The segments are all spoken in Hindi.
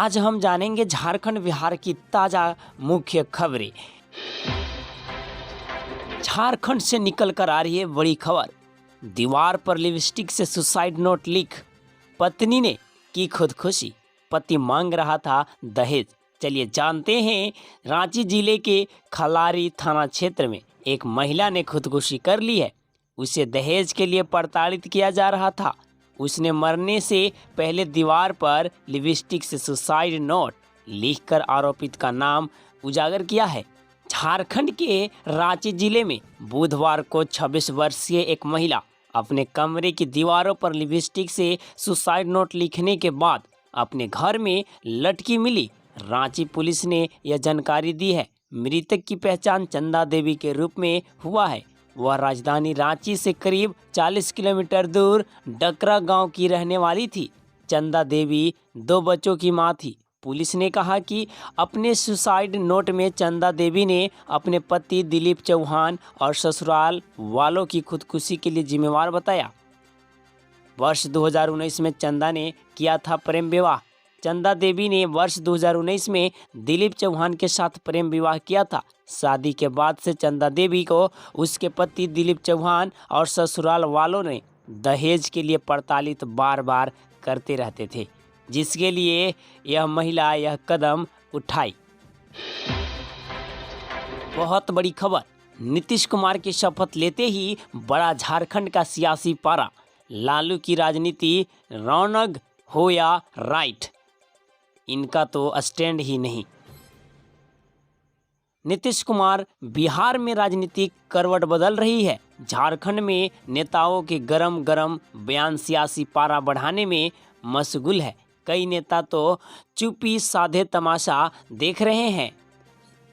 आज हम जानेंगे झारखंड बिहार की ताज़ा मुख्य खबरें। झारखंड से निकल कर आ रही है बड़ी खबर। दीवार पर लिपस्टिक से सुसाइड नोट लिख पत्नी ने की खुदकुशी, पति मांग रहा था दहेज। चलिए जानते हैं। रांची जिले के खलारी थाना क्षेत्र में एक महिला ने खुदकुशी कर ली है। उसे दहेज के लिए प्रताड़ित किया जा रहा था। उसने मरने से पहले दीवार पर लिपस्टिक से सुसाइड नोट लिखकर आरोपित का नाम उजागर किया है। झारखंड के रांची जिले में बुधवार को 26 वर्षीय एक महिला अपने कमरे की दीवारों पर लिपस्टिक से सुसाइड नोट लिखने के बाद अपने घर में लटकी मिली। रांची पुलिस ने यह जानकारी दी है। मृतक की पहचान चंदा देवी के रूप में हुआ है। वह राजधानी रांची से करीब 40 किलोमीटर दूर डकरा गांव की रहने वाली थी। चंदा देवी 2 बच्चों की मां थी। पुलिस ने कहा कि अपने सुसाइड नोट में चंदा देवी ने अपने पति दिलीप चौहान और ससुराल वालों की खुदकुशी के लिए जिम्मेवार बताया। वर्ष 2019 में चंदा ने किया था प्रेम विवाह। चंदा देवी ने वर्ष 2019 में दिलीप चौहान के साथ प्रेम विवाह किया था। शादी के बाद से चंदा देवी को उसके पति दिलीप चौहान और ससुराल वालों ने दहेज के लिए प्रताड़ित बार बार करते रहते थे, जिसके लिए यह महिला यह कदम उठाई। बहुत बड़ी खबर। नीतीश कुमार की शपथ लेते ही बड़ा झारखंड का सियासी पारा। लालू की राजनीति रौनक हो या राइट, इनका तो स्टैंड ही नहीं। नीतीश कुमार बिहार में राजनीतिक करवट बदल रही है। झारखंड में नेताओं के गरम गरम बयान सियासी पारा बढ़ाने में मशगूल है। कई नेता तो चुप्पी साधे तमाशा देख रहे हैं।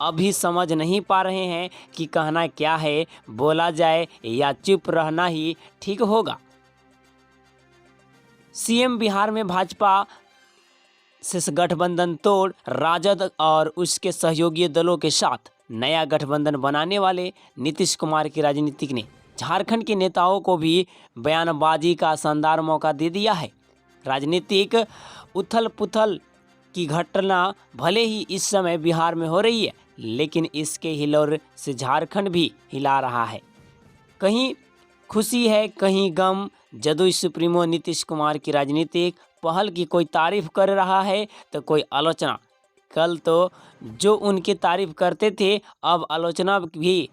अभी समझ नहीं पा रहे हैं कि कहना क्या है, बोला जाए या चुप रहना ही ठीक होगा। सीएम बिहार में भाजपा से गठबंधन तोड़ राजद और उसके सहयोगी दलों के साथ नया गठबंधन बनाने वाले नीतीश कुमार की राजनीति ने झारखंड के नेताओं को भी बयानबाजी का शानदार मौका दे दिया है। राजनीतिक उथल पुथल की घटना भले ही इस समय बिहार में हो रही है, लेकिन इसके हिलोर से झारखंड भी हिला रहा है। कहीं खुशी है, कहीं गम। जदयू सुप्रीमो नीतीश कुमार की राजनीतिक पहल की कोई तारीफ कर रहा है तो कोई आलोचना। कल तो जो उनकी तारीफ करते थे अब आलोचना भी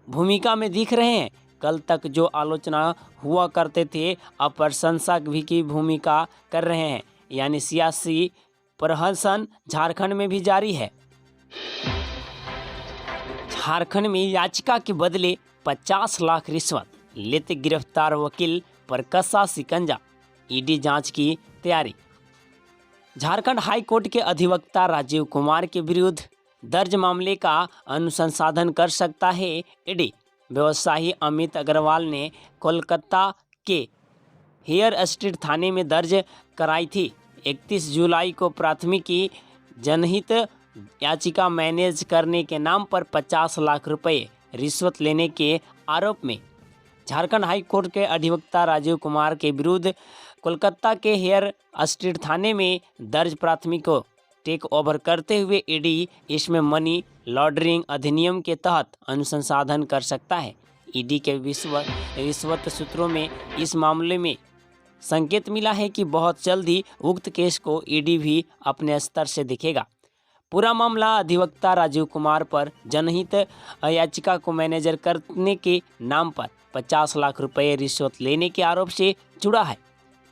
भूमिका में दिख रहे हैं। कल तक जो आलोचना हुआ करते थे अब प्रशंसा भी की भूमिका कर रहे हैं। यानी सियासी प्रहसन झारखंड में भी जारी है। झारखंड में याचिका के बदले 50 लाख रिश्वत लेते गिरफ्तार वकील पर कसा शिकंजा। ईडी जांच की तैयारी। झारखंड हाई कोर्ट के अधिवक्ता राजीव कुमार के विरुद्ध दर्ज मामले का अनुसंधान कर सकता है ईडी। व्यवसायी अमित अग्रवाल ने कोलकाता के हेयर स्ट्रीट थाने में दर्ज कराई थी। 31 जुलाई को प्राथमिकी जनहित याचिका मैनेज करने के नाम पर 50 लाख रुपए रिश्वत लेने के आरोप में झारखंड हाई कोर्ट के अधिवक्ता राजीव कुमार के विरुद्ध कोलकाता के हेयर स्ट्रीट थाने में दर्ज प्राथमिकी को टेक ओवर करते हुए ईडी इसमें मनी लॉन्ड्रिंग अधिनियम के तहत अनुसंधान कर सकता है। ईडी के रिश्वत सूत्रों में इस मामले में संकेत मिला है कि बहुत जल्द ही उक्त केस को ईडी भी अपने स्तर से देखेगा। पूरा मामला अधिवक्ता राजीव कुमार पर जनहित याचिका को मैनेजर करने के नाम पर 50 लाख रुपए रिश्वत लेने के आरोप से जुड़ा है,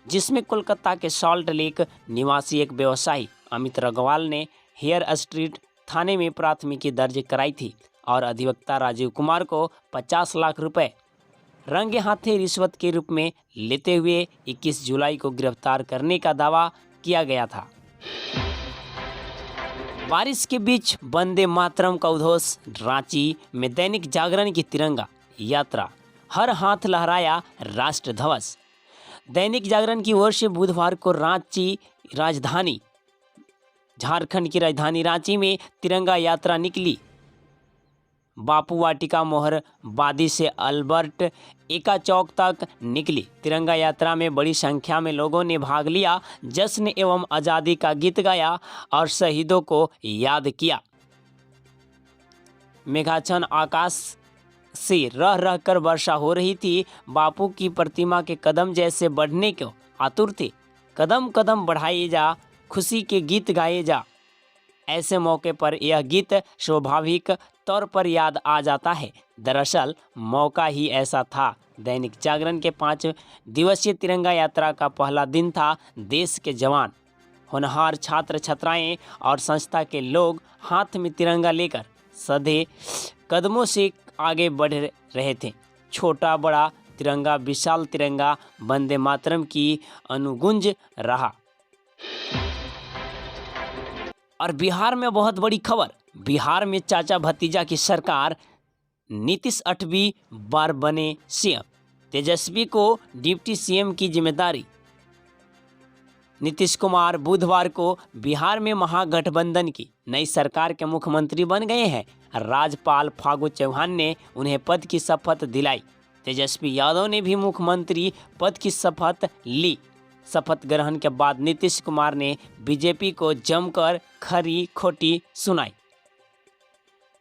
जिसमें कोलकाता के सॉल्ट लेक निवासी एक व्यवसायी अमित अग्रवाल ने हेयर स्ट्रीट थाने में प्राथमिकी दर्ज कराई थी और अधिवक्ता राजीव कुमार को 50 लाख रुपए रंगे हाथे रिश्वत के रूप में लेते हुए 21 जुलाई को गिरफ्तार करने का दावा किया गया था। बारिश के बीच वंदे मातरम का उद्घोष। रांची में दैनिक जागरण की तिरंगा यात्रा, हर हाथ लहराया राष्ट्र ध्वज। दैनिक जागरण की ओर से बुधवार को झारखंड की राजधानी रांची में तिरंगा यात्रा निकली। बापू वाटिका मोहरबादी से अल्बर्ट एका चौक तक निकली तिरंगा यात्रा में बड़ी संख्या में लोगों ने भाग लिया, जश्न एवं आज़ादी का गीत गाया और शहीदों को याद किया। मेघाच्छन्न आकाश से रह रह कर वर्षा हो रही थी। बापू की प्रतिमा के कदम जैसे बढ़ने को आतुर थे। कदम कदम बढ़ाए जा, खुशी के गीत गाए जा। ऐसे मौके पर यह गीत स्वाभाविक तौर पर याद आ जाता है। दरअसल मौका ही ऐसा था। दैनिक जागरण के 5 दिवसीय तिरंगा यात्रा का पहला दिन था। देश के जवान, होनहार छात्र छात्राएं और संस्था के लोग हाथ में तिरंगा लेकर सधे कदमों से आगे बढ़ रहे थे। छोटा बड़ा तिरंगा, विशाल तिरंगा, वंदे मातरम की अनुगुंज रहा। और बिहार में बहुत बड़ी खबर। बिहार में चाचा भतीजा की सरकार, नीतीश 8वीं बार बने सीएम। तेजस्वी को डिप्टी सीएम की जिम्मेदारी। नीतीश कुमार बुधवार को बिहार में महागठबंधन की नई सरकार के मुख्यमंत्री बन गए हैं। राज्यपाल फागू चौहान ने उन्हें पद की शपथ दिलाई। तेजस्वी यादव ने भी मुख्यमंत्री पद की शपथ ली। शपथ ग्रहण के बाद नीतीश कुमार ने बीजेपी को जमकर खरी खोटी सुनाई।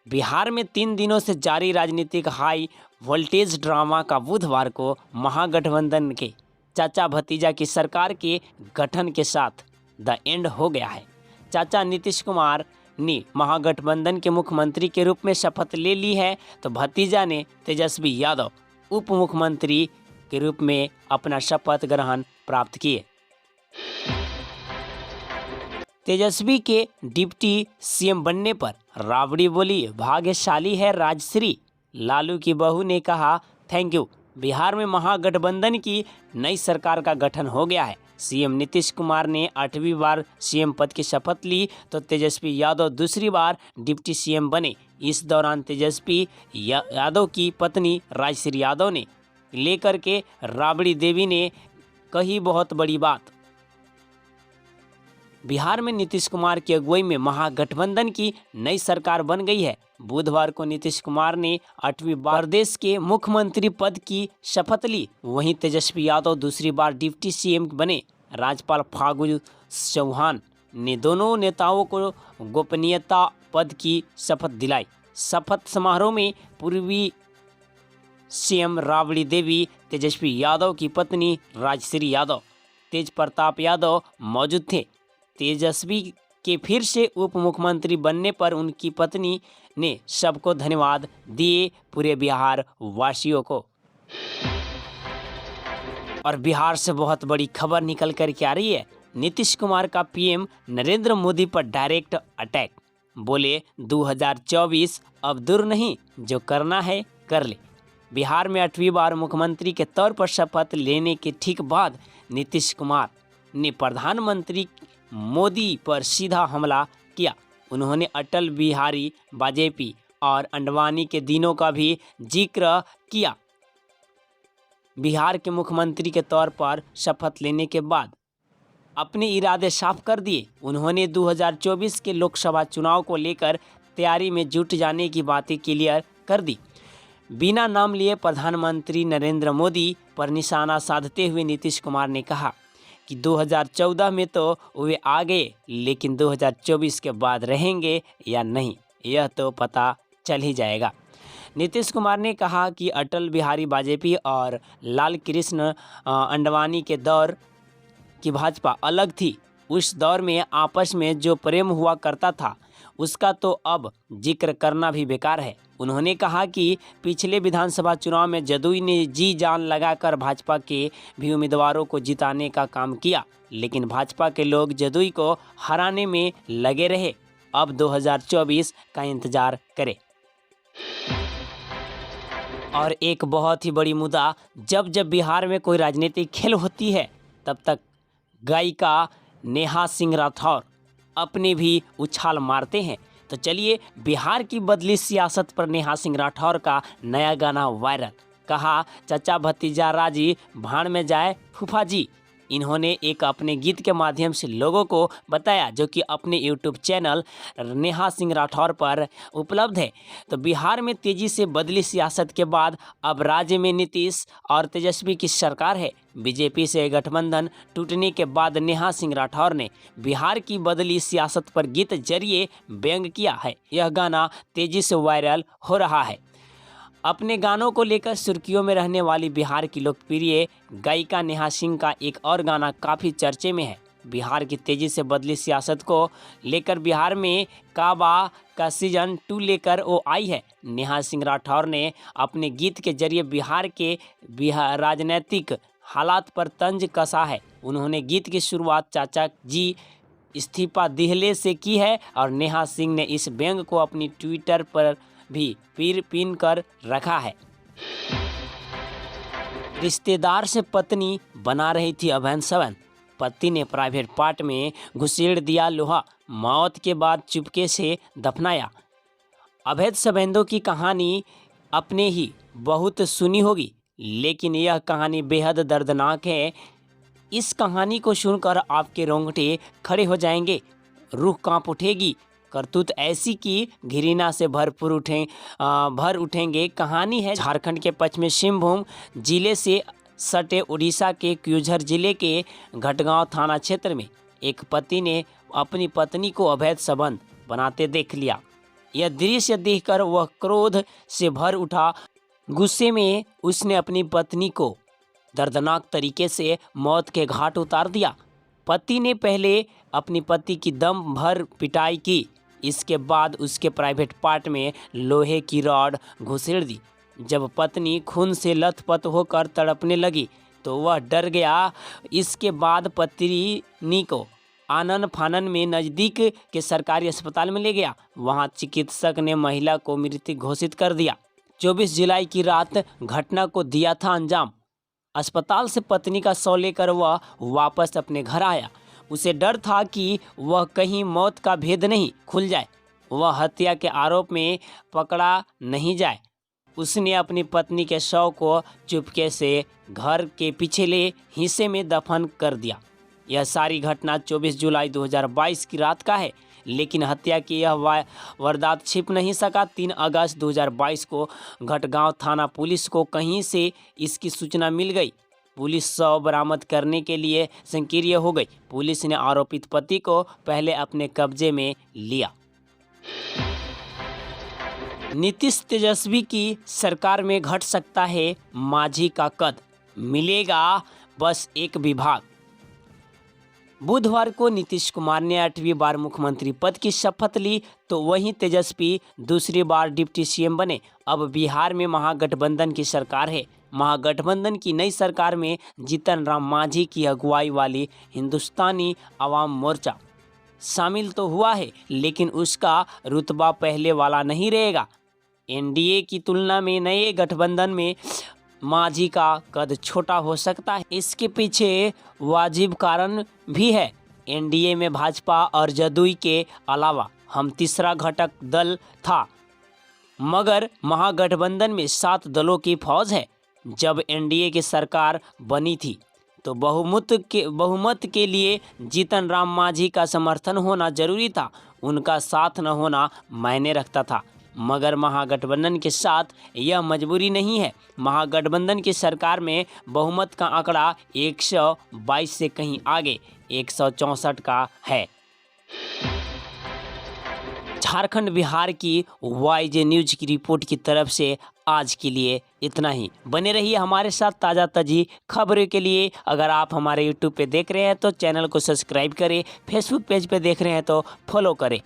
बिहार में 3 दिनों से जारी राजनीतिक हाई वोल्टेज ड्रामा का बुधवार को महागठबंधन के चाचा भतीजा की सरकार के गठन के साथ द एंड हो गया है। चाचा नीतीश कुमार ने महागठबंधन के मुख्यमंत्री के रूप में शपथ ले ली है, तो भतीजा ने तेजस्वी यादव उप मुख्यमंत्री के रूप में अपना शपथ ग्रहण प्राप्त किए। तेजस्वी के डिप्टी सीएम बनने पर राबड़ी बोली, भाग्यशाली है राजश्री। लालू की बहू ने कहा, थैंक यू। बिहार में महागठबंधन की नई सरकार का गठन हो गया है। सीएम नीतीश कुमार ने 8वीं बार सीएम पद की शपथ ली, तो तेजस्वी यादव दूसरी बार डिप्टी सीएम बने। इस दौरान तेजस्वी यादव की पत्नी राजश्री यादव ने लेकर के राबड़ी देवी ने कही बहुत बड़ी बात। बिहार में नीतीश कुमार की अगुवाई में महागठबंधन की नई सरकार बन गई है। बुधवार को नीतीश कुमार ने 8वीं बार देश के मुख्यमंत्री पद की शपथ ली। वहीं तेजस्वी यादव दूसरी बार डिप्टी सीएम बने। राज्यपाल फागू चौहान ने दोनों नेताओं को गोपनीयता पद की शपथ दिलाई। शपथ समारोह में पूर्वी सीएम राबड़ी देवी, तेजस्वी यादव की पत्नी राजश्री यादव, तेज प्रताप यादव मौजूद थे। तेजस्वी के फिर से उप मुख्यमंत्री बनने पर उनकी पत्नी ने सबको धन्यवाद दिए, पूरे बिहार वासियों को। और बिहार से बहुत बड़ी खबर निकल कर के आ रही है। नीतीश कुमार का पीएम नरेंद्र मोदी पर डायरेक्ट अटैक। बोले 2024 अब दूर नहीं, जो करना है कर ले। बिहार में 8वीं बार मुख्यमंत्री के तौर पर शपथ लेने के ठीक बाद नीतीश कुमार ने प्रधानमंत्री मोदी पर सीधा हमला किया। उन्होंने अटल बिहारी वाजपेयी और अंडवानी के दिनों का भी जिक्र किया। बिहार के मुख्यमंत्री के तौर पर शपथ लेने के बाद अपने इरादे साफ कर दिए। उन्होंने 2024 के लोकसभा चुनाव को लेकर तैयारी में जुट जाने की बातें क्लियर कर दी। बिना नाम लिए प्रधानमंत्री नरेंद्र मोदी पर निशाना साधते हुए नीतीश कुमार ने कहा कि 2014 में तो वे आ गए, लेकिन 2024 के बाद रहेंगे या नहीं, यह तो पता चल ही जाएगा। नीतीश कुमार ने कहा कि अटल बिहारी वाजपेयी और लाल कृष्ण अंडवानी के दौर की भाजपा अलग थी। उस दौर में आपस में जो प्रेम हुआ करता था, उसका तो अब जिक्र करना भी बेकार है। उन्होंने कहा कि पिछले विधानसभा चुनाव में जदयू ने जी जान लगाकर भाजपा के भी उम्मीदवारों को जिताने का काम किया, लेकिन भाजपा के लोग जदयू को हराने में लगे रहे। अब 2024 का इंतजार करें। और एक बहुत ही बड़ी मुद्दा, जब जब बिहार में कोई राजनीतिक खेल होती है, तब तक गायिका नेहा सिंह राठौर अपने भी उछाल मारते हैं। तो चलिए, बिहार की बदली सियासत पर नेहा सिंह राठौर का नया गाना वायरल। कहा, चचा भतीजा राजी भाड़ में जाए फूफा जी। इन्होंने एक अपने गीत के माध्यम से लोगों को बताया, जो कि अपने यूट्यूब चैनल नेहा सिंह राठौर पर उपलब्ध है। तो बिहार में तेजी से बदली सियासत के बाद अब राज्य में नीतीश और तेजस्वी की सरकार है। बीजेपी से गठबंधन टूटने के बाद नेहा सिंह राठौर ने बिहार की बदली सियासत पर गीत जरिए व्यंग किया है। यह गाना तेजी से वायरल हो रहा है। अपने गानों को लेकर सुर्खियों में रहने वाली बिहार की लोकप्रिय गायिका नेहा सिंह का एक और गाना काफ़ी चर्चे में है। बिहार की तेज़ी से बदली सियासत को लेकर बिहार में काबा का सीजन 2 लेकर वो आई है। नेहा सिंह राठौर ने अपने गीत के जरिए बिहार के राजनीतिक हालात पर तंज कसा है। उन्होंने गीत की शुरुआत चाचा जी इस्तीफा दिहले से की है और नेहा सिंह ने इस व्यंग को अपनी ट्विटर पर भी पिन कर रखा है। रिश्तेदार से पत्नी बना रही थी अभैन संबंध, पति ने प्राइवेट पार्ट में घुसेड़ दिया लोहा, मौत के बाद चुपके से दफनाया। अवैध संबंधों की कहानी अपने ही बहुत सुनी होगी, लेकिन यह कहानी बेहद दर्दनाक है। इस कहानी को सुनकर आपके रोंगटे खड़े हो जाएंगे, रूह कांप उठेगी। करतूत ऐसी कि घृणा से भर उठेंगे। कहानी है झारखंड के पश्चिमी सिंहभूम जिले से सटे उड़ीसा के क्यूझर जिले के घटगांव थाना क्षेत्र में एक पति ने अपनी पत्नी को अवैध संबंध बनाते देख लिया। यह दृश्य देखकर वह क्रोध से भर उठा। गुस्से में उसने अपनी पत्नी को दर्दनाक तरीके से मौत के घाट उतार दिया। पति ने पहले अपनी पति की दम भर पिटाई की, इसके बाद उसके प्राइवेट पार्ट में लोहे की रॉड घुसेड़ दी। जब पत्नी खून से लथपथ होकर तड़पने लगी तो वह डर गया। इसके बाद पत्नी को आनन फानन में नज़दीक के सरकारी अस्पताल में ले गया। वहां चिकित्सक ने महिला को मृत घोषित कर दिया। 24 जुलाई की रात घटना को दिया था अंजाम। अस्पताल से पत्नी का शव लेकर वह वापस अपने घर आया। उसे डर था कि वह कहीं मौत का भेद नहीं खुल जाए, वह हत्या के आरोप में पकड़ा नहीं जाए। उसने अपनी पत्नी के शव को चुपके से घर के पिछले हिस्से में दफन कर दिया। यह सारी घटना 24 जुलाई 2022 की रात का है, लेकिन हत्या की यह वारदात छिप नहीं सका। 3 अगस्त 2022 को घटगांव थाना पुलिस को कहीं से इसकी सूचना मिल गई। पुलिस शव बरामद करने के लिए सक्रिय हो गई। पुलिस ने आरोपित पति को पहले अपने कब्जे में लिया। नीतीश तेजस्वी की सरकार में घट सकता है मांझी का कद, मिलेगा बस एक विभाग। बुधवार को नीतीश कुमार ने 8वीं बार मुख्यमंत्री पद की शपथ ली, तो वहीं तेजस्वी दूसरी बार डिप्टी सीएम बने। अब बिहार में महागठबंधन की सरकार है। महागठबंधन की नई सरकार में जीतन राम मांझी की अगुवाई वाली हिंदुस्तानी अवाम मोर्चा शामिल तो हुआ है, लेकिन उसका रुतबा पहले वाला नहीं रहेगा। एनडीए की तुलना में नए गठबंधन में मांझी का कद छोटा हो सकता है। इसके पीछे वाजिब कारण भी है। एनडीए में भाजपा और जदयू के अलावा हम तीसरा घटक दल था, मगर महागठबंधन में 7 दलों की फौज है। जब एनडीए की सरकार बनी थी तो बहुमत के लिए जीतन राम मांझी का समर्थन होना जरूरी था, उनका साथ न होना मायने रखता था। मगर महागठबंधन के साथ यह मजबूरी नहीं है। महागठबंधन की सरकार में बहुमत का आंकड़ा 122 से कहीं आगे 164 का है। झारखंड बिहार की वाईजे न्यूज की रिपोर्ट की तरफ से आज के लिए इतना ही। बने रहिए हमारे साथ ताज़ा ताजी खबरों के लिए। अगर आप हमारे यूट्यूब पे देख रहे हैं तो चैनल को सब्सक्राइब करें, फेसबुक पेज पे देख रहे हैं तो फॉलो करें।